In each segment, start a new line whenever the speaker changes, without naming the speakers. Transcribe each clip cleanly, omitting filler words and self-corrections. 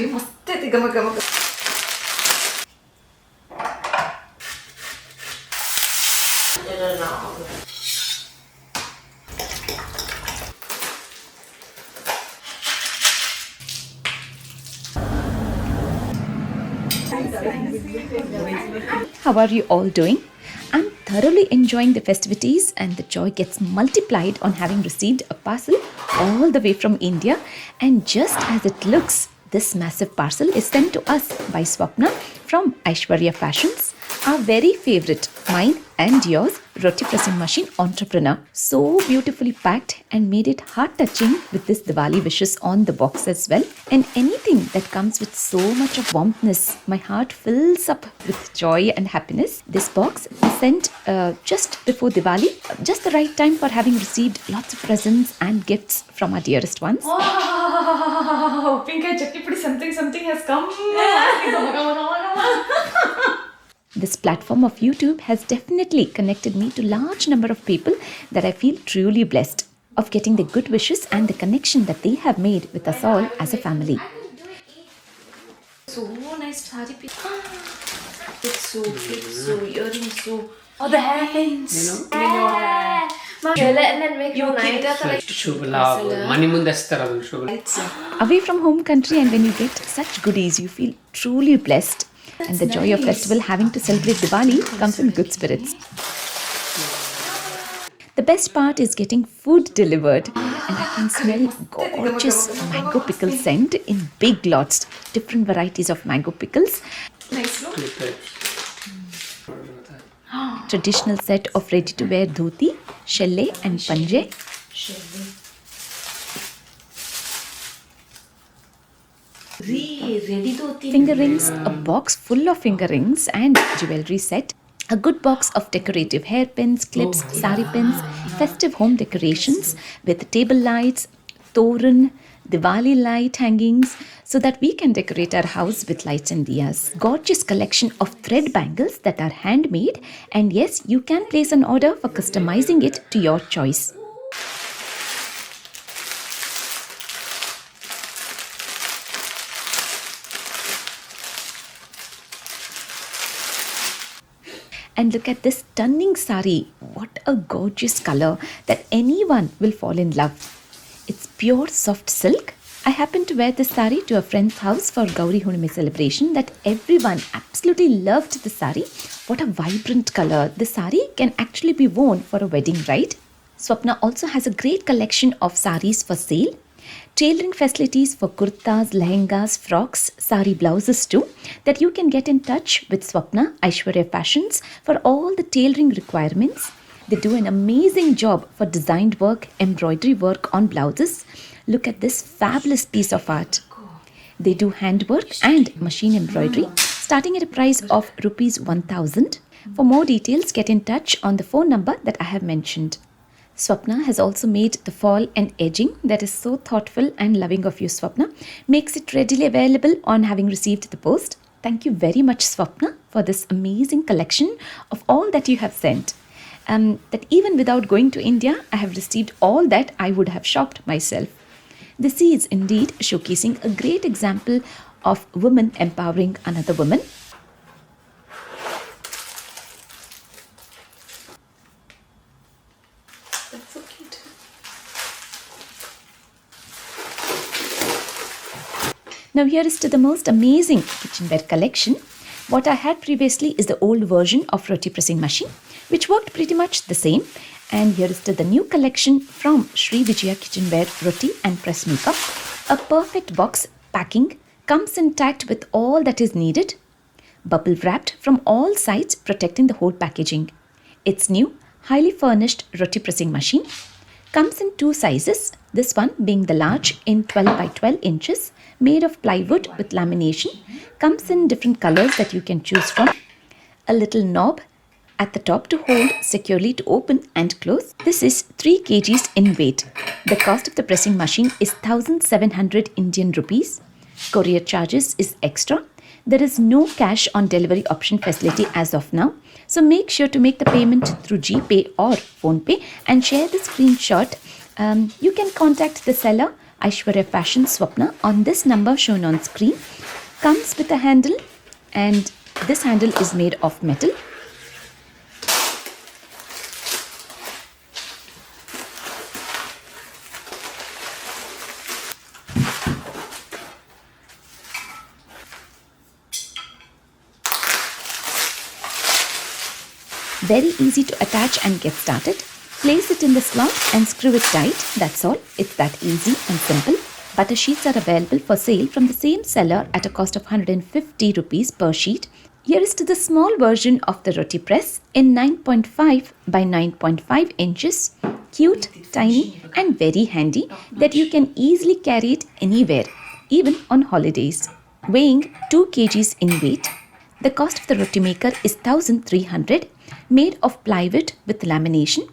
मस्त येते गमक.
How are you all doing? I'm thoroughly enjoying the festivities, and the joy gets multiplied on having received a parcel all the way from India. And just as it looks, this massive parcel is sent to us by Swapna from Aishwarya Fashions, our very favorite, mine and yours, Roti Pressing machine entrepreneur. So beautifully packed and made it heart-touching with this Diwali wishes on the box as well. And anything that comes with so much of warmthness, my heart fills up with joy and happiness. This box is sent just before Diwali, just the right time for having received lots of presents and gifts from our dearest ones.
Oh, pink and chutney pudi, something has come.
This platform of YouTube has definitely connected me to large number of people that I feel truly blessed of getting the good wishes and the connection that they have made with us all as a family.
So nice saree piece. It's so earrings, so... Oh, the hairpins.
And then make you
Away from home country, and when you get such goodies, you feel truly blessed. And the joy of festival having to celebrate Diwali comes in good spirits. The best part is getting food delivered, and I can smell gorgeous mango pickle scent in big lots, different varieties of mango pickles.
Nice, no?
Traditional set of ready-to-wear dhoti, shelle and panje. Finger rings, a box full of finger rings and jewelry set. A good box of decorative hairpins, clips, sari pins, festive home decorations with table lights, toran, Diwali light hangings, so that we can decorate our house with lights and diyas. Gorgeous collection of thread bangles that are handmade, and yes, you can place an order for customizing it to your choice. And look at this stunning sari. What a gorgeous color that anyone will fall in love. It's pure soft silk. I happened to wear this sari to a friend's house for Gauri Hunime celebration that everyone absolutely loved the sari. What a vibrant color. The sari can actually be worn for a wedding, right? Swapna also has a great collection of saris for sale. Tailoring facilities for kurtas, lehengas, frocks, saree blouses too, that you can get in touch with Swapna, Aishwarya Fashions for all the tailoring requirements. They do an amazing job for designed work, embroidery work on blouses. Look at this fabulous piece of art. They do handwork and machine embroidery, starting at a price of rupees 1000. For more details, get in touch on the phone number that I have mentioned. Swapna has also made the fall and edging that is so thoughtful and loving of you, Swapna. Makes it readily available on having received the post. Thank you very much, Swapna, for this amazing collection of all that you have sent. That even without going to India, I have received all that I would have shopped myself. This is indeed showcasing a great example of women empowering another woman.
That's so cute.
Now here is to the most amazing kitchenware collection. What I had previously is the old version of Roti Pressing machine, which worked pretty much the same. And here is to the new collection from Sri Vijaya Kitchenware Roti and Press Makeup. A perfect box packing, comes intact with all that is needed. Bubble wrapped from all sides, protecting the whole packaging. It's new, highly furnished Roti Pressing machine. Comes in two sizes, this one being the large in 12 by 12 inches, made of plywood with lamination. Comes in different colors that you can choose from. A little knob at the top to hold securely to open and close. This is 3 kgs in weight. The cost of the pressing machine is 1700 Indian rupees. Courier charges is extra. There is no cash on delivery option facility as of now. So make sure to make the payment through Gpay or Phonepay and share the screenshot. You can contact the seller Aishwarya fashion Swapna on this number shown on screen. Comes with a handle, and this handle is made of metal. Very easy to attach and get started. Place it in the slot and screw it tight. That's all. It's that easy and simple. Butter sheets are available for sale from the same seller at a cost of 150 rupees per sheet. Here is to the small version of the roti press in 9.5 by 9.5 inches. Cute, tiny and very handy that you can easily carry it anywhere, even on holidays. Weighing 2 kgs in weight. The cost of the roti maker is 1300, made of plywood with lamination.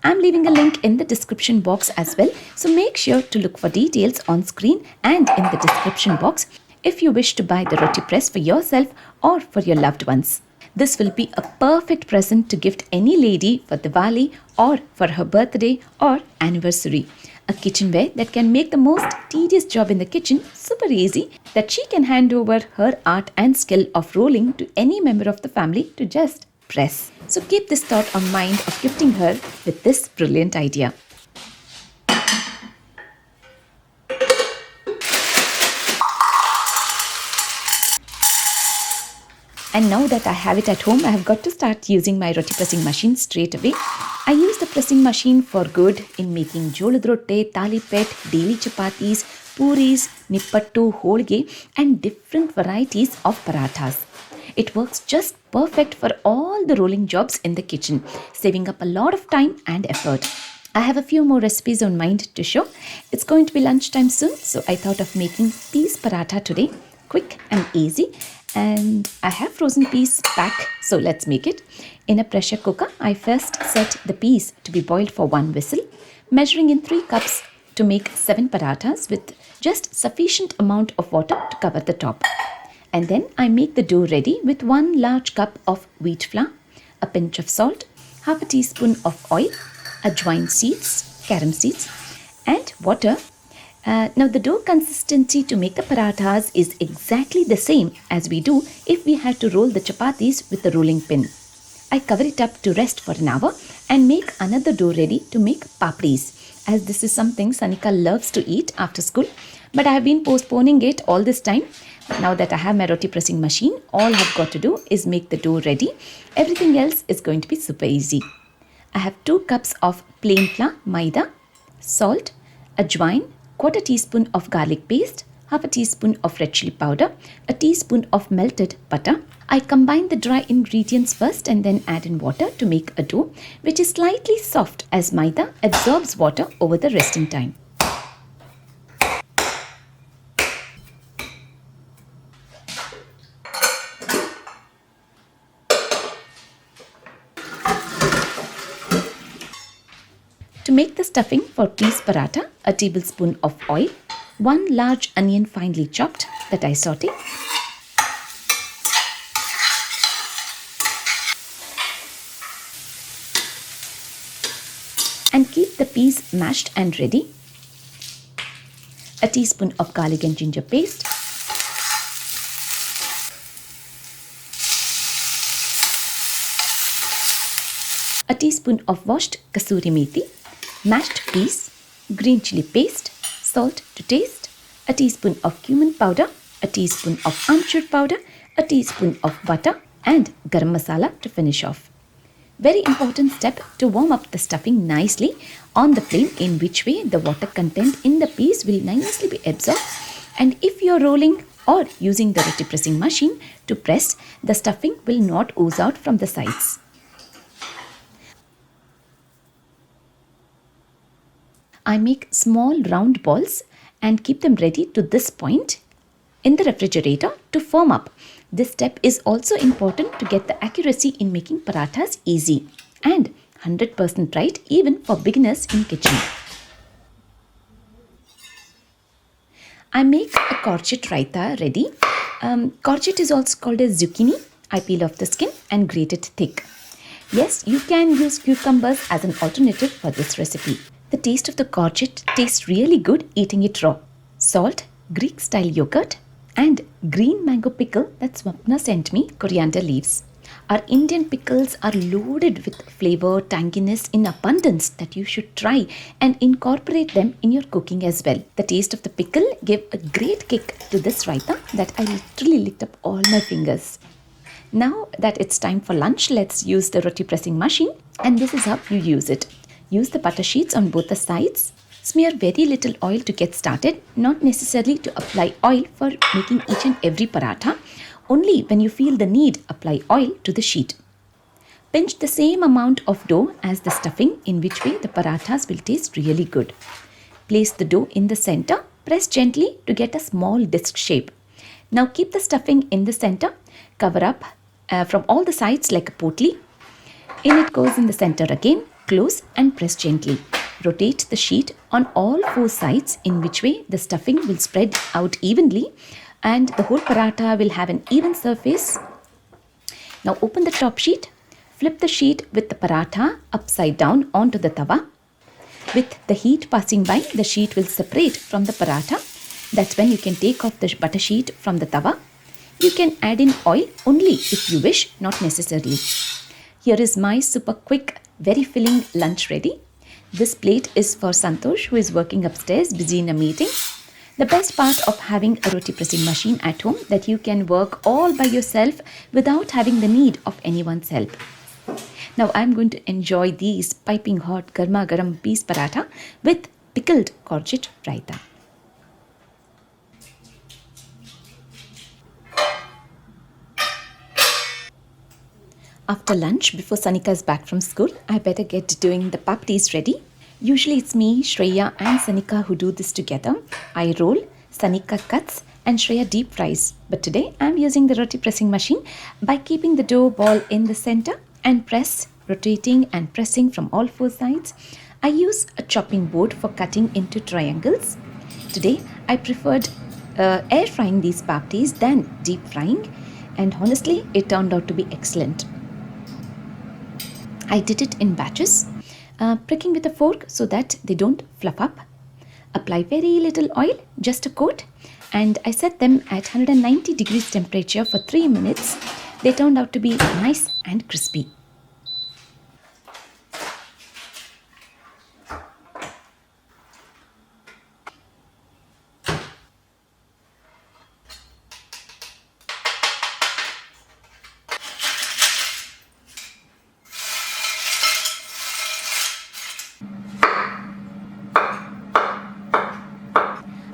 I'm leaving a link in the description box as well, so make sure to look for details on screen and in the description box if you wish to buy the roti press for yourself or for your loved ones. This will be a perfect present to gift any lady for Diwali or for her birthday or anniversary. A kitchenware that can make the most tedious job in the kitchen super easy, that she can hand over her art and skill of rolling to any member of the family to just press. So keep this thought on mind of gifting her with this brilliant idea. And now that I have it at home, I have got to start using my roti pressing machine straight away. I use the pressing machine for good in making Jolad Roti, Talipetu, daily chapathis, Puris, nippattu, holiges and different varieties of paratas. It works just perfect for all the rolling jobs in the kitchen, saving up a lot of time and effort. I have a few more recipes on mind to show. It's going to be lunchtime soon, so I thought of making peas paratha today. Quick and easy. And I have frozen peas back, so let's make it. In a pressure cooker, I first set the peas to be boiled for 1 whistle, measuring in 3 cups to make 7 paratas with just sufficient amount of water to cover the top. And then I make the dough ready with 1 large cup of wheat flour, a pinch of salt, half a teaspoon of oil, ajwain seeds, carom seeds, and water. Now the dough consistency to make the parathas is exactly the same as we do if we had to roll the chapatis with the rolling pin. I cover it up to rest for an hour and make another dough ready to make papdis, as this is something Sanika loves to eat after school, but I have been postponing it all this time. Now that I have my roti pressing machine, all I've got to do is make the dough ready. Everything else is going to be super easy. I have 2 cups of plain flour, maida, salt, ajwain, 1/4 teaspoon of garlic paste, half a teaspoon of red chili powder, a teaspoon of melted butter. I combine the dry ingredients first and then add in water to make a dough which is slightly soft, as maida absorbs water over the resting time. To make the stuffing for peas paratha, a tablespoon of oil, 1 large onion finely chopped that I saute, and keep the peas mashed and ready, a teaspoon of garlic and ginger paste, a teaspoon of washed kasuri methi, mashed peas, green chili paste, salt to taste, a teaspoon of cumin powder, a teaspoon of amchur powder, a teaspoon of butter and garam masala to finish off. Very important step to warm up the stuffing nicely on the flame, in which way the water content in the peas will nicely be absorbed, and if you are rolling or using the roti pressing machine to press, the stuffing will not ooze out from the sides. I make small round balls and keep them ready to this point in the refrigerator to firm up. This step is also important to get the accuracy in making parathas easy and 100% right even for beginners in kitchen. I make a courgette raita ready. Courgette is also called as zucchini. I peel off the skin and grate it thick. Yes, you can use cucumbers as an alternative for this recipe. The taste of the courgette tastes really good eating it raw. Salt, Greek style yogurt, and green mango pickle that Swapna sent me, coriander leaves. Our Indian pickles are loaded with flavor, tanginess in abundance that you should try and incorporate them in your cooking as well. The taste of the pickle gave a great kick to this raita that I literally licked up all my fingers. Now that it's time for lunch, let's use the roti pressing machine, and this is how you use it. Use the butter sheets on both the sides. Smear very little oil to get started, not necessarily to apply oil for making each and every paratha. Only when you feel the need, apply oil to the sheet. Pinch the same amount of dough as the stuffing, in which way the parathas will taste really good. Place the dough in the center, press gently to get a small disc shape. Now keep the stuffing in the center, cover up from all the sides like a potli. In it goes in the center again, close and press gently. Rotate the sheet on all four sides, in which way the stuffing will spread out evenly and the whole paratha will have an even surface. Now open the top sheet, flip the sheet with the paratha upside down onto the tawa. With the heat passing by, the sheet will separate from the paratha. That's when you can take off the butter sheet from the tawa. You can add in oil only if you wish, not necessarily. Here is my super quick, very filling lunch ready. This plate is for Santosh, who is working upstairs, busy in a meeting. The best part of having a roti pressing machine at home that you can work all by yourself without having the need of anyone's help. Now I'm going to enjoy these piping hot garma garam piece paratha with pickled courgette raita. After lunch, before Sanika is back from school, I better get doing the papdis ready. Usually it's me, Shreya and Sanika who do this together. I roll, Sanika cuts and Shreya deep fries. But today I'm using the roti pressing machine by keeping the dough ball in the center and press, rotating and pressing from all four sides. I use a chopping board for cutting into triangles. Today I preferred air frying these papdis than deep frying, and honestly it turned out to be excellent. I did it in batches, pricking with a fork so that they don't fluff up. Apply very little oil, just a coat, and I set them at 190 degrees temperature for 3 minutes. They turned out to be nice and crispy.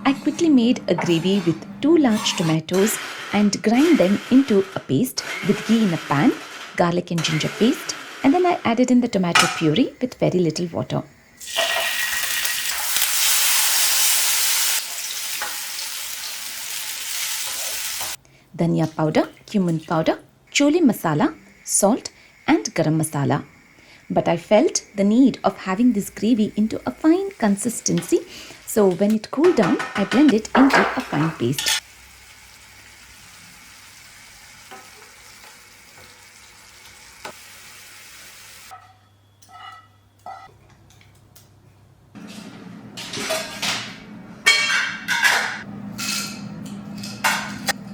I quickly made a gravy with 2 large tomatoes and grind them into a paste with ghee in a pan, garlic and ginger paste, and then I added in the tomato puree with very little water. Dhania powder, cumin powder, chole masala, salt and garam masala. But I felt the need of having this gravy into a fine consistency, so when it cooled down, I blend it into a fine paste.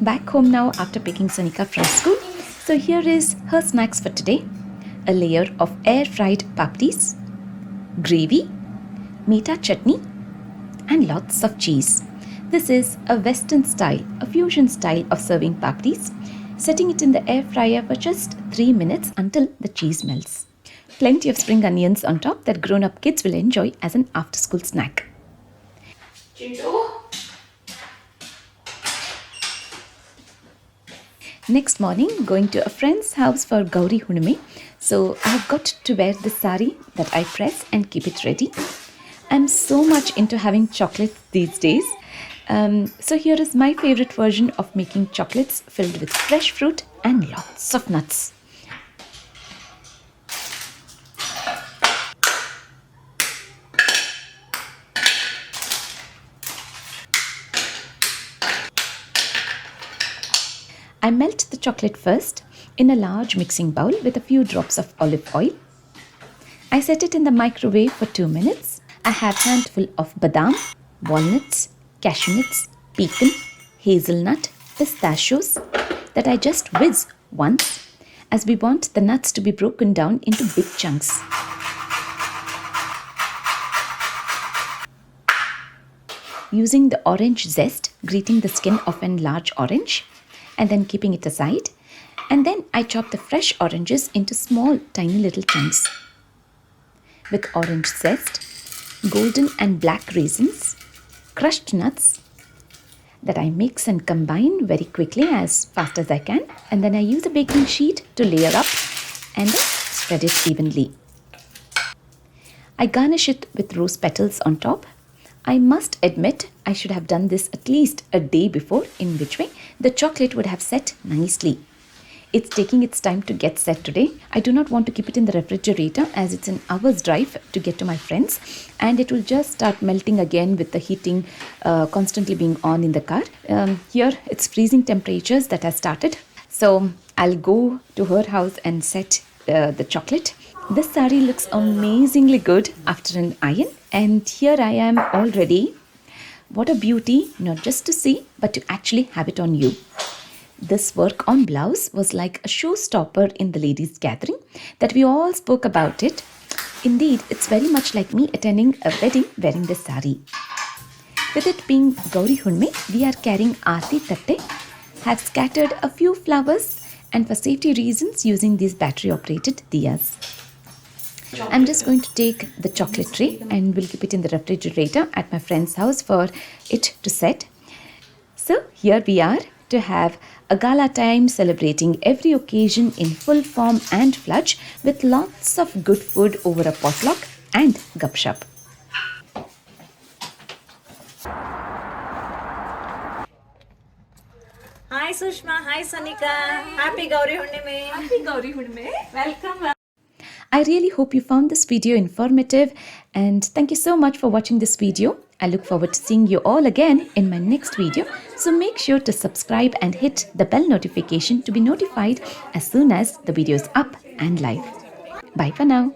Back home now after picking Sanika from school. So here is her snacks for today. A layer of air-fried papdis, gravy, meeta chutney, and lots of cheese. This is a Western style, a fusion style of serving papdis, setting it in the air fryer for just 3 minutes until the cheese melts. Plenty of spring onions on top that grown-up kids will enjoy as an after-school snack. Next morning, going to a friend's house for Gauri Hunime. So I have got to wear this sari that I press and keep it ready. I'm so much into having chocolates these days. So here is my favorite version of making chocolates filled with fresh fruit and lots of nuts. I melt the chocolate first in a large mixing bowl with a few drops of olive oil. I set it in the microwave for 2 minutes. I have handful of badam, walnuts, cashew nuts, pecan, hazelnut, pistachios that I just whiz once, as we want the nuts to be broken down into big chunks. Using the orange zest, grating the skin of an large orange and then keeping it aside. And then I chop the fresh oranges into small, tiny little chunks. With orange zest, golden and black raisins, crushed nuts that I mix and combine very quickly as fast as I can. And then I use a baking sheet to layer up and then spread it evenly. I garnish it with rose petals on top. I must admit I should have done this at least a day before, in which way the chocolate would have set nicely. It's taking its time to get set today. I do not want to keep it in the refrigerator as it's an hour's drive to get to my friends, and it will just start melting again with the heating constantly being on in the car. Here it's freezing temperatures that has started. So I'll go to her house and set the chocolate. This saree looks amazingly good after an iron, and here I am all ready. What a beauty, not just to see, but to actually have it on you. This work on blouse was like a showstopper in the ladies' gathering that we all spoke about it. Indeed, it's very much like me attending a wedding wearing this saree. With it being Gauri Hunme, we are carrying Aarti Tatte, have scattered a few flowers, and for safety reasons using these battery operated diyas. I'm just going to take the chocolate tray and we'll keep it in the refrigerator at my friend's house for it to set. So here we are to have a gala time celebrating every occasion in full form and fludge with lots of good food over a potluck and gupshup.
Hi Sushma, hi Sanika. Happy Gauri Hunnime.
Happy Gauri Hunme. Welcome.
I really hope you found this video informative, and thank you so much for watching this video. I look forward to seeing you all again in my next video. So make sure to subscribe and hit the bell notification to be notified as soon as the video is up and live. Bye for now.